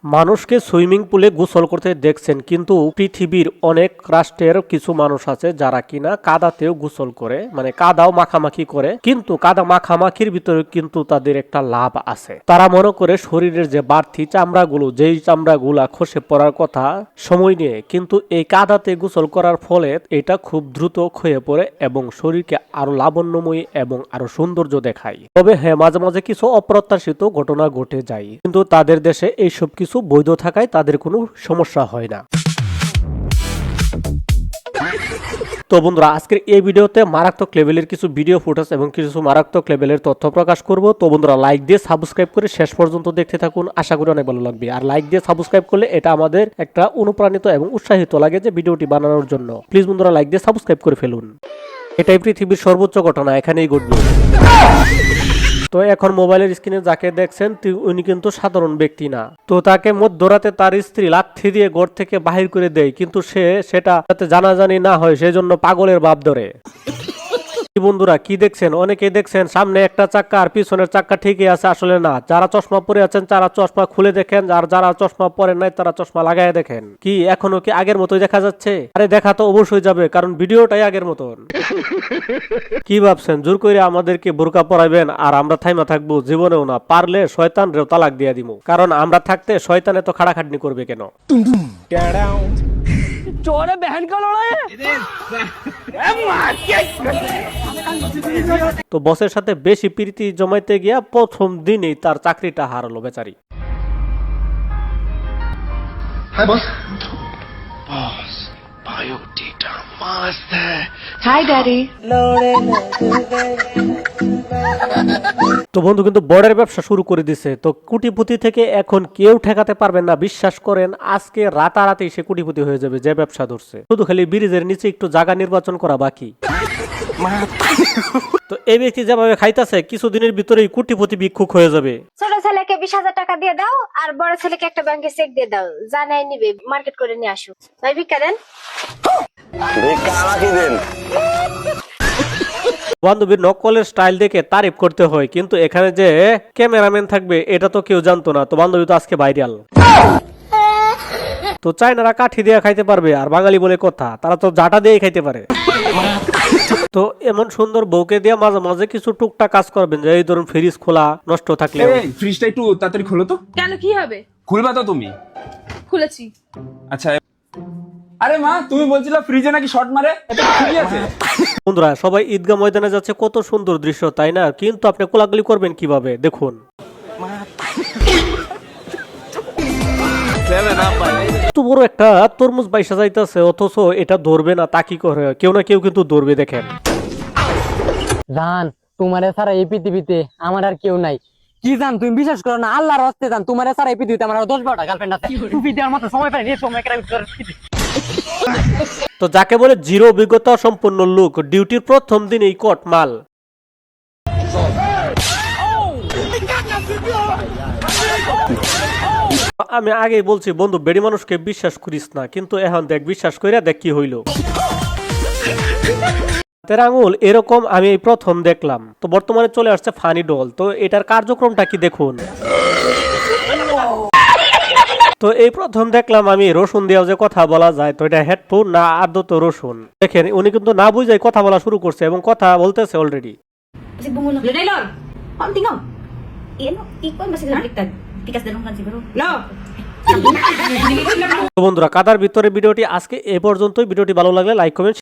মানুষকে সুইমিং পুলে গোসল করতে দেখছেন, কিন্তু পৃথিবীর অনেক রাষ্ট্রের কিছু মানুষ আছে যারা কিনা কাদাতেও গোসল করে, মানে কাদাও মাখামাখি করে। কিন্তু কাদা মাখামাখির ভিতরে কিন্তু তাদের একটা লাভ আছে। তারা মনে করে শরীরের যে বাড়তি চামড়াগুলো, যেই চামড়াগুলা খসে পড়ার কথা সময় নিয়ে, কিন্তু এই কাদাতে গোসল করার ফলে এটা খুব দ্রুত ক্ষয়ে পড়ে এবং শরীরকে আরো লাবণ্যময়ী এবং আরো সৌন্দর্য দেখায়। তবে হ্যাঁ, মাঝে মাঝে কিছু অপ্রত্যাশিত ঘটনা ঘটে যায়, কিন্তু তাদের দেশে এইসব কিছু বৈধ থাকায় তাদের কোনো সমস্যা হয় না। তো বন্ধুরা, আজকের এই ভিডিওতে মারাত্মক লেভেলের কিছু ভিডিও ফুটেজ এবং কিছু মারাত্মক লেভেলের তথ্য প্রকাশ করব। তো বন্ধুরা, লাইক দিয়ে সাবস্ক্রাইব করে শেষ পর্যন্ত দেখতে থাকুন, আশা করি অনেক ভালো লাগবে। আর লাইক দিয়ে সাবস্ক্রাইব করলে এটা আমাদের একটা অনুপ্রাণিত এবং উৎসাহিত লাগে যে ভিডিওটি বানানোর জন্য। প্লিজ বন্ধুরা, লাইক দিয়ে সাবস্ক্রাইব করে ফেলুন। এটাই পৃথিবীর সর্বোচ্চ ঘটনা, এখানেই ঘটবে। তো এখন মোবাইলের স্ক্রিনে যাকে দেখছেন উনি কিন্তু সাধারণ ব্যক্তি না। তো তাকে মধ্যরাতে তার স্ত্রী লাথি দিয়ে ঘর থেকে বাহির করে দেয়, কিন্তু সে সেটা যাতে জানাজানি না হয় সেজন্য পাগলের ভাব ধরে। বন্ধুরা, কি দেখছেন? অনেকে দেখছেন সামনে একটা চাক্কা আর পিছনের চাক্কা ঠিকই আছে, আসলে না। যারা চশমা পরে আছেন তারা চশমা খুলে দেখেন, আর যারা চশমা পরেন নাই তারা চশমা লাগায় দেখেন। কি এখনো কি আগের মতোই দেখা যাচ্ছে? আরে দেখা তো অবশ্যই যাবে, কারণ ভিডিওটাই আগের মতন। কি ভাবছেন জোর করে আমাদেরকে বোরকা পরাইবেন আর আমরা থাইমা থাকবো? জীবনেও না। পারলে শয়তানরেও তালাক দিয়ে দিব, কারণ আমরা থাকতে শয়তান এত খাড়াখাটনি করবে কেন? चोरे बहन का लड़ा है। তো বসের সাথে বেশি প্রীতি জমাইতে গিয়া প্রথম দিনেই তার চাকরিটা হারালো বেচারি। हाय बॉस। बॉस बायोडेटा मस्त है। हाय डैडी। তো বন্ধু কিন্তু বর্ডার ব্যবসা শুরু করে দিছে। তো কোটিপতি থেকে এখন কেউ ঠেকাতে পারবেন না, বিশ্বাস করেন। আজকে রাতারাতি সে কোটিপতি হয়ে যাবে যে ব্যবসা ধরছে। শুধু খালি ব্রিজের নিচে একটু জায়গা নির্বাচন করা বাকি। তো এই ব্যক্তি যেভাবে খাইতেছে কিছুদিনের ভিতরেই কোটিপতি ভিক্ষুক হয়ে যাবে। ছোট ছেলেকে 20,000 টাকা দিয়ে দাও আর বড় ছেলেকে একটা ব্যাংকে চেক দিয়ে দাও, জানাই নিবে, মার্কেট করে নিয়ে আসো। ভাই ভিক্ষা দেন। বান্ধবীর নকলের স্টাইল দেখে তারিফ করতে হয়, কিন্তু এখানে যে ক্যামেরাম্যান থাকবে এটা তো কেউ জানতো না। তো বান্ধবী তো আজকে ভাইরাল। তো চাইনারা কাঠি দিয়ে খাইতে পারবে, আর বাঙালি বলে কথা, তারা তো জাটা দিয়ে খাইতে পারে। তো এমন সুন্দর বউকে দিয়ে মাঝে মাঝে কিছু টুকটাক কাজ করবেন, যে এই ধরুন ফ্রিজ খোলা নষ্ট থাকলে। এই ফ্রিজটা একটু তাড়াতাড়ি খোলো তো। কেন, কি হবে? খুলবা তো তুমি? খুলেছি। আচ্ছা। আরে মা, তুমি বলছিলা ফ্রিজে নাকি শর্ট মারে, এটা কি ঠিক আছে? বন্ধুরা, সবাই ঈদগাহ ময়দানে যাচ্ছে, কত সুন্দর দৃশ্য, তাই না? কিন্তু আপনি কোলাগুলি করবেন কিভাবে দেখুন। এত বড় একটা তরমুজ বাইসা যাইতেছে, অথচ এটা ধরবে না, তা কি করে? কেউ না কেউ কিন্তু ধরবে, দেখেন। জান, তোমারে ছাড়া এই পৃথিবীতে আমার আর কেউ নাই। কি জান, তুমি বিশ্বাস করো না, আল্লাহর হস্তে জান, তোমারে ছাড়া এই পৃথিবীতে আমার 10-12টা গার্লফ্রেন্ড আছে। টুপি দেওয়ার মতো সময় পাই না, এই সময় তো যাকে বলে জিরো অভিজ্ঞতা সম্পন্ন লোক, ডিউটির প্রথম দিনেই কট মাল। আমি আগেই বলছি বন্ধু, বেড়ি মানুষকে বিশ্বাস করিস না, কিন্তু এখন দেখ বিশ্বাস কইরা দেখ কি হইল। হাতের আঙুল এরকম আমি এই প্রথম দেখলাম। তো বর্তমানে চলে আসছে ফানি ডল। তো এটার কার্যক্রমটা কি দেখুন। তো এই প্রথম দেখলাম আমি রসুন দিয়েও যে কথা বলা যায়। তো এটা হেডফোন না আদৌ তো রসুন। দেখেন উনি কিন্তু না বুঝাই কথা বলা শুরু করছে এবং কথা বলতেছে অলরেডি। তো বন্ধুরা, কাদার ভিতরে ভিডিওটি আজকে এ পর্যন্তই। ভিডিওটি ভালো লাগলে লাইক কমেন্ট